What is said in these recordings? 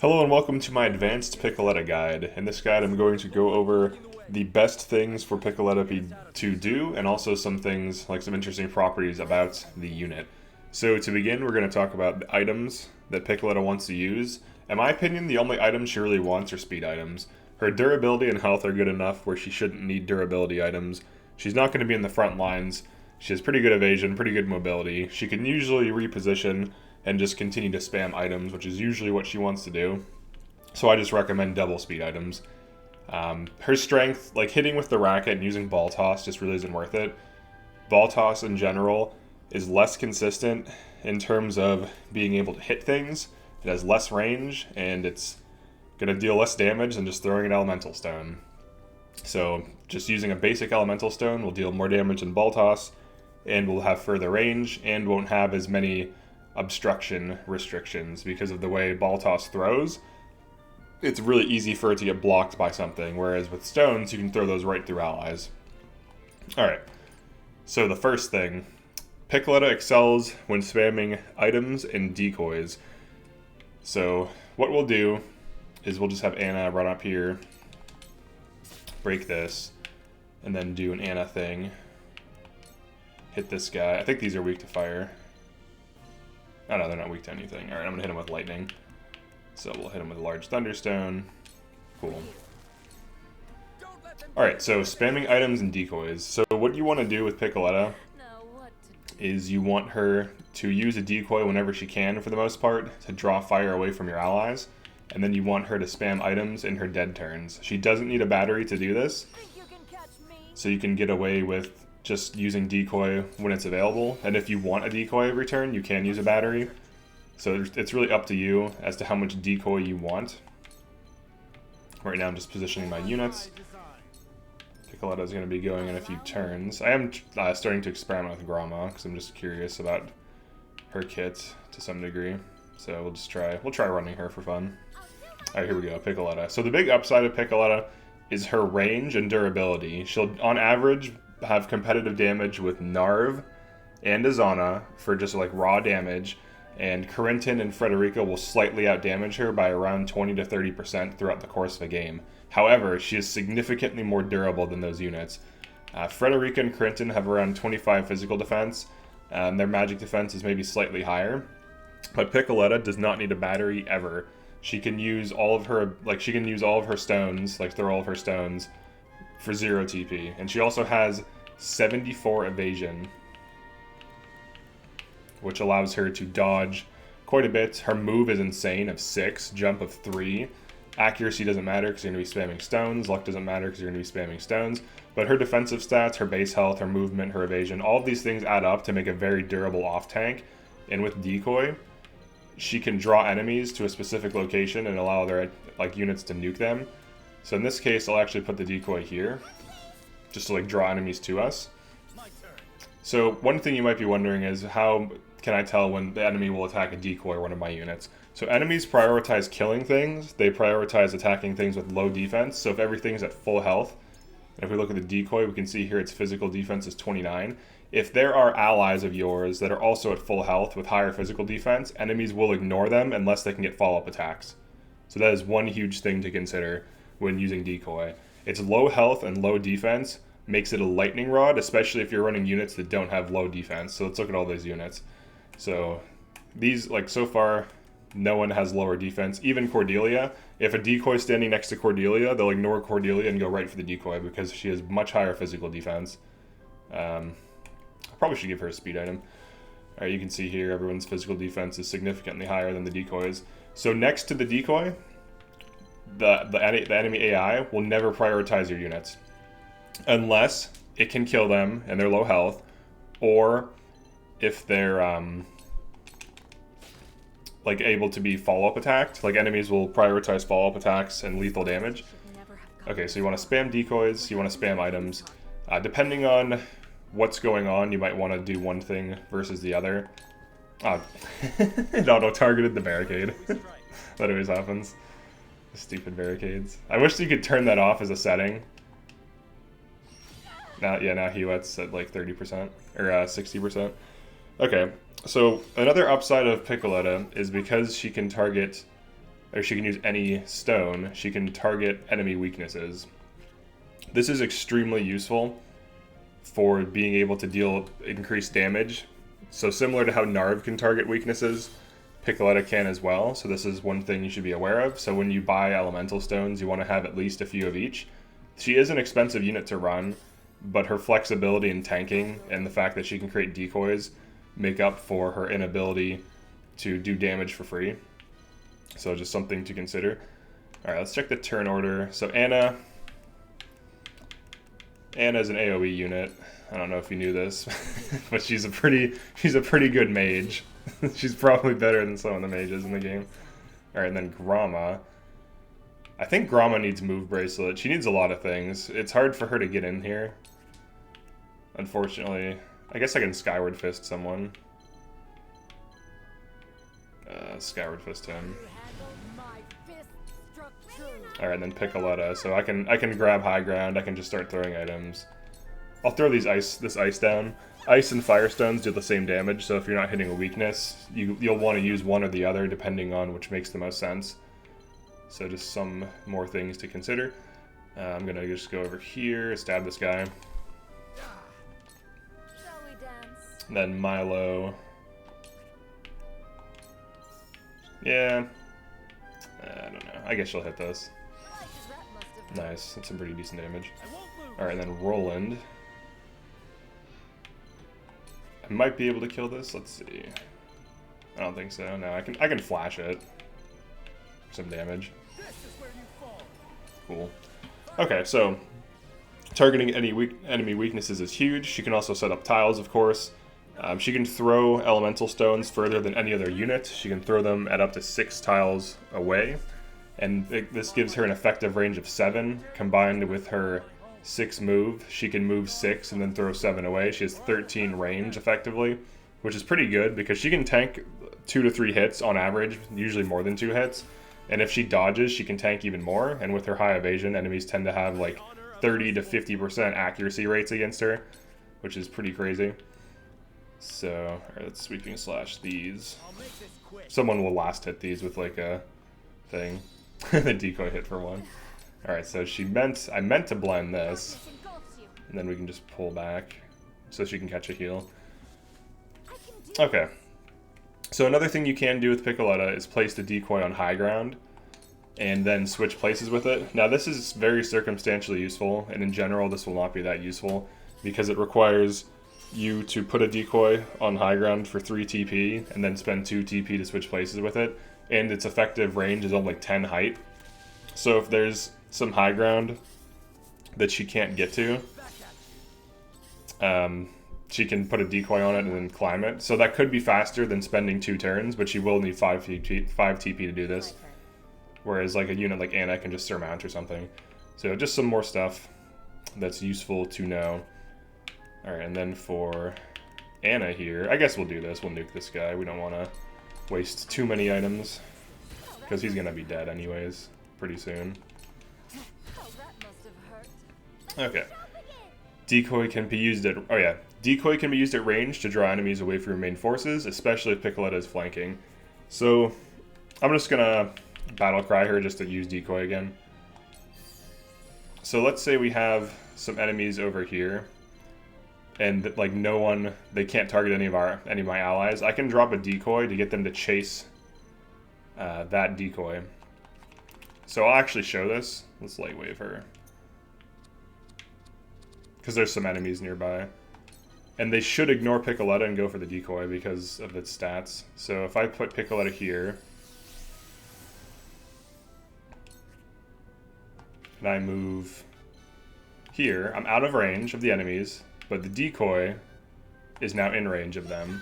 Hello and welcome to my advanced Piccoletta guide. In this guide I'm going to go over the best things for Piccoletta to do and also some things, like some interesting properties about the unit. So to begin, we're going to talk about the items that Piccoletta wants to use. In my opinion, the only items she really wants are speed items. Her durability and health are good enough where she shouldn't need durability items. She's not going to be in the front lines. She has pretty good evasion, pretty good mobility. She can usually reposition and just continue to spam items, which is usually what she wants to do. So I just recommend double speed items. Her strength, like hitting with the racket and using ball toss, just really isn't worth it. Ball toss in general is less consistent in terms of being able to hit things. It has less range, and it's going to deal less damage than just throwing an elemental stone. So just using a basic elemental stone will deal more damage than ball toss, and will have further range, and won't have as many obstruction restrictions because of the way ball toss throws. It's really easy for it to get blocked by something, whereas with stones you can throw those right through allies. Alright, so the first thing, Piccoletta excels when spamming items and decoys. So what we'll do is we'll just have Anna run up here, break this, and then do an Anna thing. Hit this guy. I think these are weak to fire. Oh no, they're not weak to anything. Alright, I'm going to hit him with lightning. So we'll hit him with a large thunderstone. Cool. Alright, so spamming items and decoys. So what you want to do with Piccoletta is you want her to use a decoy whenever she can, for the most part, to draw fire away from your allies. And then you want her to spam items in her dead turns. She doesn't need a battery to do this. So you can get away with just using decoy when it's available, and if you want a decoy every turn, you can use a battery. So it's really up to you as to how much decoy you want. Right now I'm just positioning my units. Piccoletta is going to be going in a few turns. I am starting to experiment with Grama because I'm just curious about her kit to some degree. So we'll try running her for fun. Alright, here we go, Piccoletta. So the big upside of Piccoletta is her range and durability. She'll, on average, have competitive damage with Narv and Azana for just like raw damage, and Corinton and Frederica will slightly outdamage her by around 20 to 30% throughout the course of a game. However, she is significantly more durable than those units. Frederica and Corinton have around 25 physical defense, and their magic defense is maybe slightly higher. But Piccoletta does not need a battery ever. She can use all of her stones, like throw all of her stones, for 0 TP. And she also has 74 evasion, which allows her to dodge quite a bit. Her move is insane, of 6, jump of 3. Accuracy doesn't matter because you're going to be spamming stones. Luck doesn't matter because you're going to be spamming stones. But her defensive stats, her base health, her movement, her evasion, all of these things add up to make a very durable off-tank. And with decoy, she can draw enemies to a specific location and allow their units to nuke them. So in this case, I'll actually put the decoy here, just to draw enemies to us. So one thing you might be wondering is, how can I tell when the enemy will attack a decoy or one of my units? So enemies prioritize killing things. They prioritize attacking things with low defense. So if everything's at full health, and if we look at the decoy, we can see here its physical defense is 29. If there are allies of yours that are also at full health with higher physical defense, enemies will ignore them unless they can get follow-up attacks. So that is one huge thing to consider when using decoy. Its low health and low defense makes it a lightning rod, especially if you're running units that don't have low defense. So let's look at all those units. So these, so far, no one has lower defense. Even Cordelia, if a decoy is standing next to Cordelia, they'll ignore Cordelia and go right for the decoy because she has much higher physical defense. I probably should give her a speed item. Alright, you can see here everyone's physical defense is significantly higher than the decoys. So next to the decoy, the enemy AI will never prioritize your units unless it can kill them and they're low health, or if they're able to be follow-up attacked. Enemies will prioritize follow-up attacks and lethal damage. Okay, so you want to spam decoys, you want to spam items. Depending on what's going on, you might want to do one thing versus the other. It auto-targeted the barricade. That always happens. Stupid barricades. I wish you could turn that off as a setting. Now he lets at 30% or 60%. Okay, So another upside of Piccoletta is because she can target or she can use any stone, she can target enemy weaknesses. This is extremely useful for being able to deal increased damage. So similar to how Narv can target weaknesses, Piccoletta can as well. So this is one thing you should be aware of. So when you buy elemental stones, you want to have at least a few of each. She is an expensive unit to run, but her flexibility in tanking and the fact that she can create decoys make up for her inability to do damage for free. So just something to consider. Alright, let's check the turn order. So Anna's an AoE unit. I don't know if you knew this, but she's a pretty good mage. She's probably better than some of the mages in the game. Alright, and then Grama. I think Grama needs move bracelet. She needs a lot of things. It's hard for her to get in here, unfortunately. I guess I can Skyward Fist someone. Skyward Fist him. Alright, then Piccoletta. So I can grab high ground. I can just start throwing items. I'll throw this ice down. Ice and Firestones do the same damage, so if you're not hitting a weakness, you'll want to use one or the other depending on which makes the most sense. So just some more things to consider. I'm gonna just go over here, stab this guy. And then Milo. Yeah. I don't know. I guess she'll hit this. Nice. That's some pretty decent damage. Alright, then Roland. I might be able to kill this. Let's see. I don't think so. No, I can flash it. Some damage. Cool. Okay, so targeting any enemy weaknesses is huge. She can also set up tiles, of course. She can throw elemental stones further than any other unit. She can throw them at up to 6 tiles away. And this gives her an effective range of 7. Combined with her 6 move, she can move 6 and then throw 7 away. She has 13 range, effectively, which is pretty good because she can tank 2 to 3 hits on average, usually more than 2 hits. And if she dodges, she can tank even more. And with her high evasion, enemies tend to have like 30 to 50% accuracy rates against her, which is pretty crazy. So, alright, let's sweeping slash these. Someone will last hit these with like a thing. The decoy hit for 1. Alright, so I meant to blend this. And then we can just pull back so she can catch a heal. Okay. So another thing you can do with Piccoletta is place the decoy on high ground and then switch places with it. Now this is very circumstantially useful, and in general this will not be that useful because it requires you to put a decoy on high ground for 3 TP and then spend 2 TP to switch places with it, and its effective range is only 10 height. So if there's some high ground that she can't get to, she can put a decoy on it and then climb it. So that could be faster than spending 2 turns, but she will need 5 TP to do this. Whereas like a unit like Anna can just surmount or something. So just some more stuff that's useful to know. Alright, and then for Anna here, I guess we'll do this. We'll nuke this guy. We don't want to waste too many items because he's going to be dead anyways pretty soon. Okay. Decoy can be used at... Oh yeah. Decoy can be used at range to draw enemies away from your main forces, especially if Piccoletta is flanking. So, I'm just gonna battle cry her just to use decoy again. So let's say we have some enemies over here, and like they can't target any of my allies. I can drop a decoy to get them to chase that decoy. So I'll actually show this. Let's light wave her, because there's some enemies nearby. And they should ignore Piccoletta and go for the decoy because of its stats. So if I put Piccoletta here, and I move here, I'm out of range of the enemies, but the decoy is now in range of them.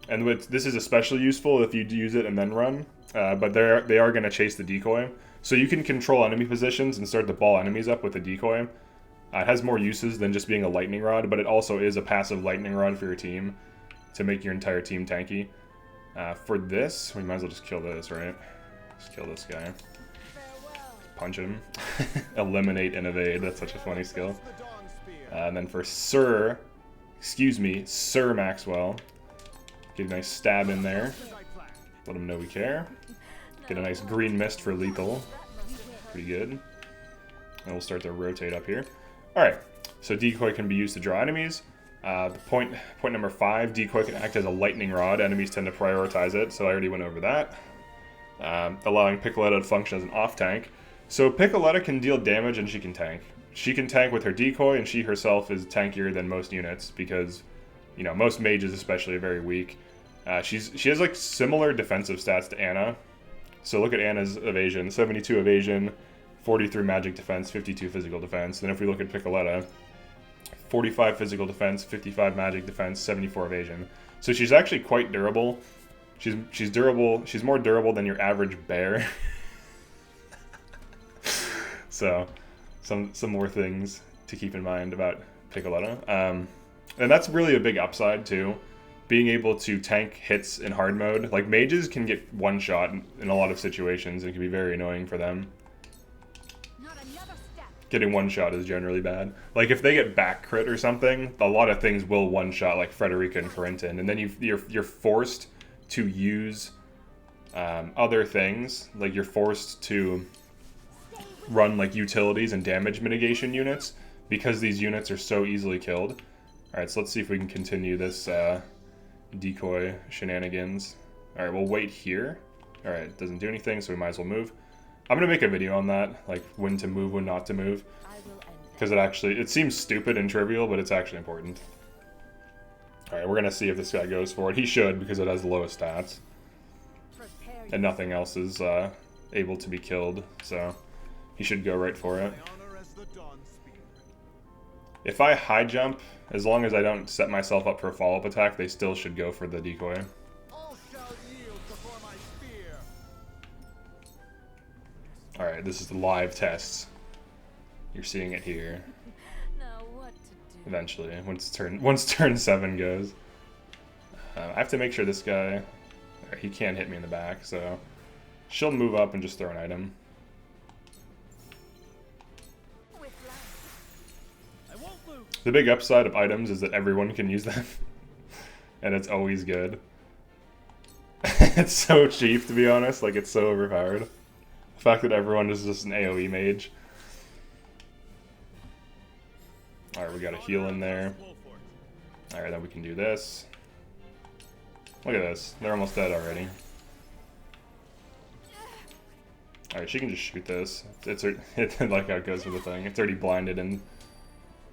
And this is especially useful if you use it and then run, but they are going to chase the decoy. So you can control enemy positions and start to ball enemies up with the decoy. It has more uses than just being a lightning rod, but it also is a passive lightning rod for your team to make your entire team tanky. For this, we might as well just kill this, right? Just kill this guy. Punch him. Eliminate and evade. That's such a funny skill. And then for Sir Maxwell, get a nice stab in there. Let them know we care. Get a nice green mist for lethal. Pretty good. And we'll start to rotate up here. Alright, so decoy can be used to draw enemies. Point number 5, decoy can act as a lightning rod. Enemies tend to prioritize it, so I already went over that. Allowing Piccoletta to function as an off-tank. So Piccoletta can deal damage and she can tank. She can tank with her decoy, and she herself is tankier than most units because, you know, most mages especially are very weak. She has like similar defensive stats to Anna. So look at Anna's evasion, 72 evasion, 43 magic defense, 52 physical defense. Then if we look at Piccoletta, 45 physical defense, 55 magic defense, 74 evasion. So she's actually quite durable. She's durable. She's more durable than your average bear. So some more things to keep in mind about Piccoletta. And that's really a big upside too. Being able to tank hits in hard mode. Like mages can get one shot in a lot of situations and it can be very annoying for them. Getting one shot is generally bad. Like if they get back crit or something, a lot of things will one shot, like Frederica and Corinton, and then you're forced to use other things. Like you're forced to run like utilities and damage mitigation units because these units are so easily killed. Alright, so let's see if we can continue this decoy shenanigans. Alright, we'll wait here. Alright, it doesn't do anything, so we might as well move. I'm going to make a video on that, like when to move, when not to move. Because it seems stupid and trivial, but it's actually important. Alright, we're going to see if this guy goes for it. He should, because it has the lowest stats. And nothing else is able to be killed, so he should go right for it. If I high jump, as long as I don't set myself up for a follow-up attack, they still should go for the decoy. Alright, this is the live tests. You're seeing it here. Eventually, once turn 7 goes. I have to make sure this guy, he can't hit me in the back, so she'll move up and just throw an item. The big upside of items is that everyone can use them. And it's always good. It's so cheap, to be honest. Like, it's so overpowered. The fact that everyone is just an AoE mage. Alright, we got a heal in there. Alright, then we can do this. Look at this. They're almost dead already. Alright, she can just shoot this. It's like how it goes with the thing. It's already blinded and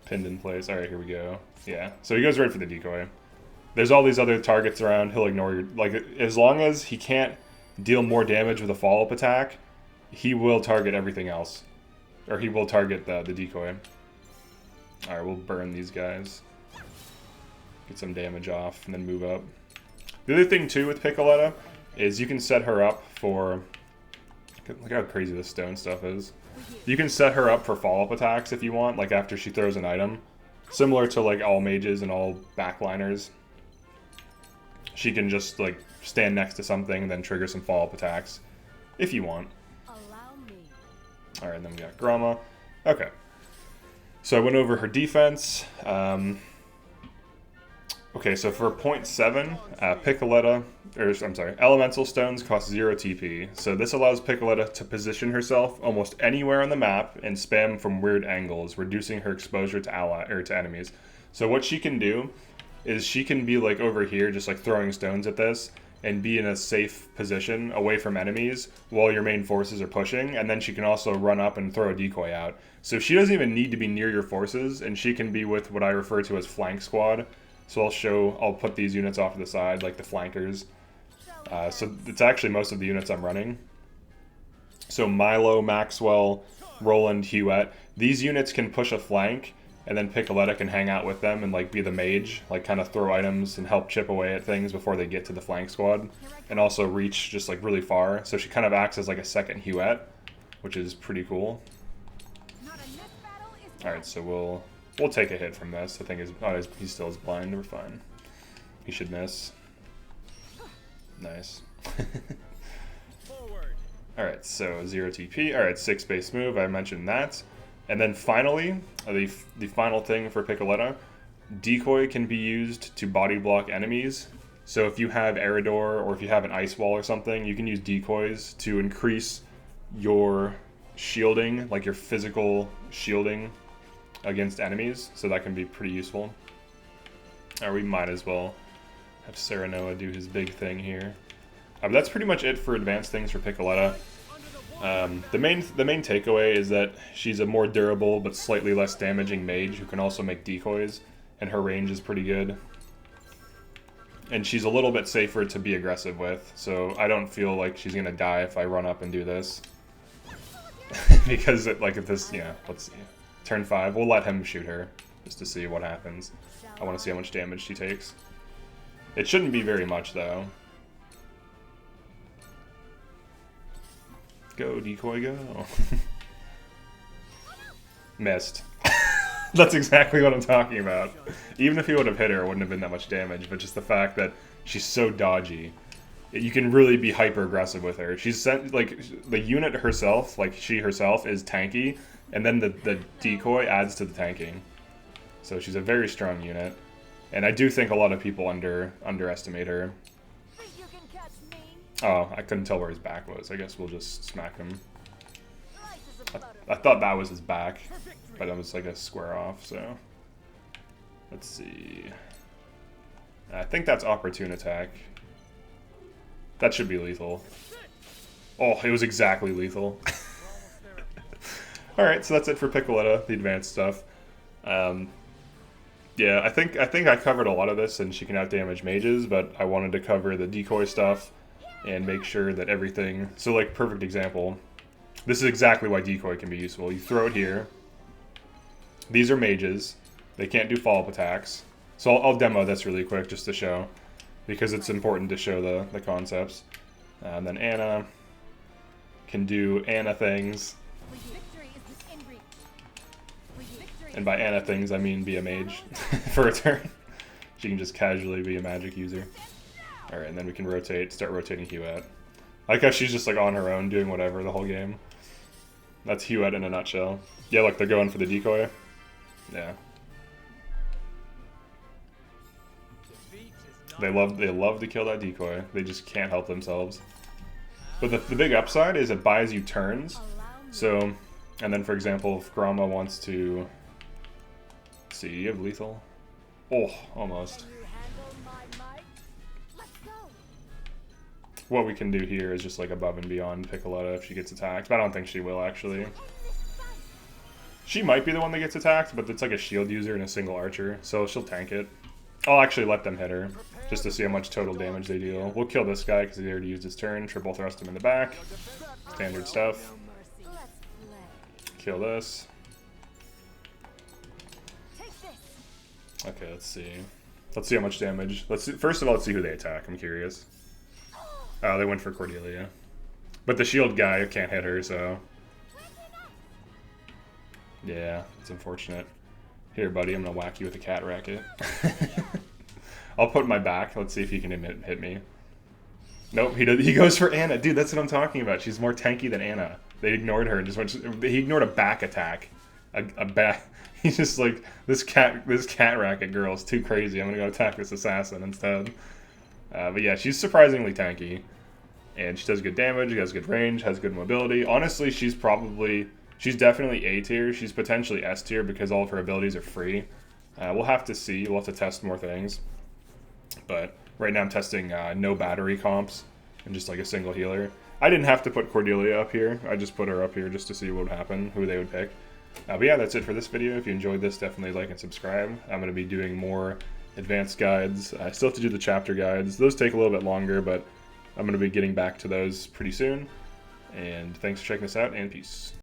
pinned in place. Alright, here we go. Yeah, so he goes right for the decoy. There's all these other targets around. He'll ignore your... Like, as long as he can't deal more damage with a follow-up attack, he will target everything else. Or he will target the decoy. Alright, we'll burn these guys. Get some damage off, and then move up. The other thing, too, with Piccoletta is you can set her up for... Look how crazy this stone stuff is. You can set her up for follow-up attacks if you want, like after she throws an item. Similar to like all mages and all backliners. She can just like stand next to something and then trigger some follow-up attacks if you want. Alright, then we got Grama. Okay. So I went over her defense. Okay, so for point 7, Piccoletta, I'm sorry, Elemental Stones cost 0 TP. So this allows Piccoletta to position herself almost anywhere on the map and spam from weird angles, reducing her exposure to enemies. So what she can do is she can be like over here, just like throwing stones at this, and be in a safe position away from enemies while your main forces are pushing, and then she can also run up and throw a decoy out. So she doesn't even need to be near your forces, and she can be with what I refer to as flank squad. So I'll put these units off to the side, like the flankers. So it's actually most of the units I'm running. So Milo, Maxwell, Roland, Huette. These units can push a flank, and then Piccoletta can hang out with them and like be the mage, like kind of throw items and help chip away at things before they get to the flank squad. And also reach just like really far. So she kind of acts as like a second Huette, which is pretty cool. Alright, so we'll take a hit from this. I think he still is blind. We're fine. He should miss. Nice. Alright, so 0 TP. Alright, 6 base move. I mentioned that. And then finally, the final thing for Piccoletta, decoy can be used to body block enemies. So if you have Eridor or if you have an Ice Wall or something, you can use decoys to increase your shielding, like your physical shielding against enemies. So that can be pretty useful. Or we might as well have Serenoa do his big thing here. But that's pretty much it for advanced things for Piccoletta. The main takeaway is that she's a more durable but slightly less damaging mage who can also make decoys, and her range is pretty good. And she's a little bit safer to be aggressive with, so I don't feel like she's gonna die if I run up and do this. Because if this, yeah, let's see. Turn 5, we'll let him shoot her, just to see what happens. I want to see how much damage she takes. It shouldn't be very much, though. Go, decoy, go. Missed. That's exactly what I'm talking about. Even if he would have hit her, it wouldn't have been that much damage, but just the fact that she's so dodgy. You can really be hyper-aggressive with her. She's sent, the unit herself, she herself, is tanky, and then the decoy adds to the tanking. So she's a very strong unit. And I do think a lot of people underestimate her. Oh, I couldn't tell where his back was. I guess we'll just smack him. I thought that was his back, but it was like a square off, so... Let's see... I think that's opportune attack. That should be lethal. Oh, it was exactly lethal. Alright, so that's it for Piccoletta, the advanced stuff. Yeah, I think I covered a lot of this, and she can outdamage mages, but I wanted to cover the decoy stuff and make sure that everything... So, perfect example. This is exactly why decoy can be useful. You throw it here. These are mages. They can't do follow-up attacks. So I'll demo this really quick just to show, because it's important to show the concepts. And then Anna can do Anna things. And by Anna things, I mean be a mage for a turn. She can just casually be a magic user. Alright, and then we can start rotating Huette. I like how she's just on her own doing whatever the whole game. That's Huette in a nutshell. Yeah, look, they're going for the decoy. Yeah. They love to kill that decoy. They just can't help themselves. But the big upside is it buys you turns. So, and then for example, if Gromma wants to... Let's see, you have lethal? Oh, almost. What we can do here is just above and beyond Piccoletta if she gets attacked. But I don't think she will, actually. She might be the one that gets attacked, but it's a shield user and a single archer, so she'll tank it. I'll actually let them hit her, just to see how much total damage they deal. We'll kill this guy because he already used his turn. Triple thrust him in the back. Standard stuff. Kill this. Okay, let's see. Let's see how much damage. First of all, let's see who they attack. I'm curious. Oh, they went for Cordelia. But the shield guy can't hit her, so... Yeah, it's unfortunate. Here, buddy, I'm gonna whack you with a cat racket. I'll put my back. Let's see if he can hit me. Nope, he goes for Anna. Dude, that's what I'm talking about. She's more tanky than Anna. They ignored her and just went... He ignored a back attack. A back... He's just this cat racket girl is too crazy. I'm gonna go attack this assassin instead. But yeah, she's surprisingly tanky. And she does good damage, has good range, has good mobility. Honestly, she's definitely A tier. She's potentially S tier because all of her abilities are free. We'll have to see. We'll have to test more things. But right now I'm testing no battery comps and just a single healer. I didn't have to put Cordelia up here. I just put her up here just to see what would happen, who they would pick. But yeah, that's it for this video. If you enjoyed this, definitely like and subscribe. I'm going to be doing more advanced guides. I still have to do the chapter guides. Those take a little bit longer, but I'm going to be getting back to those pretty soon. And thanks for checking this out, and peace.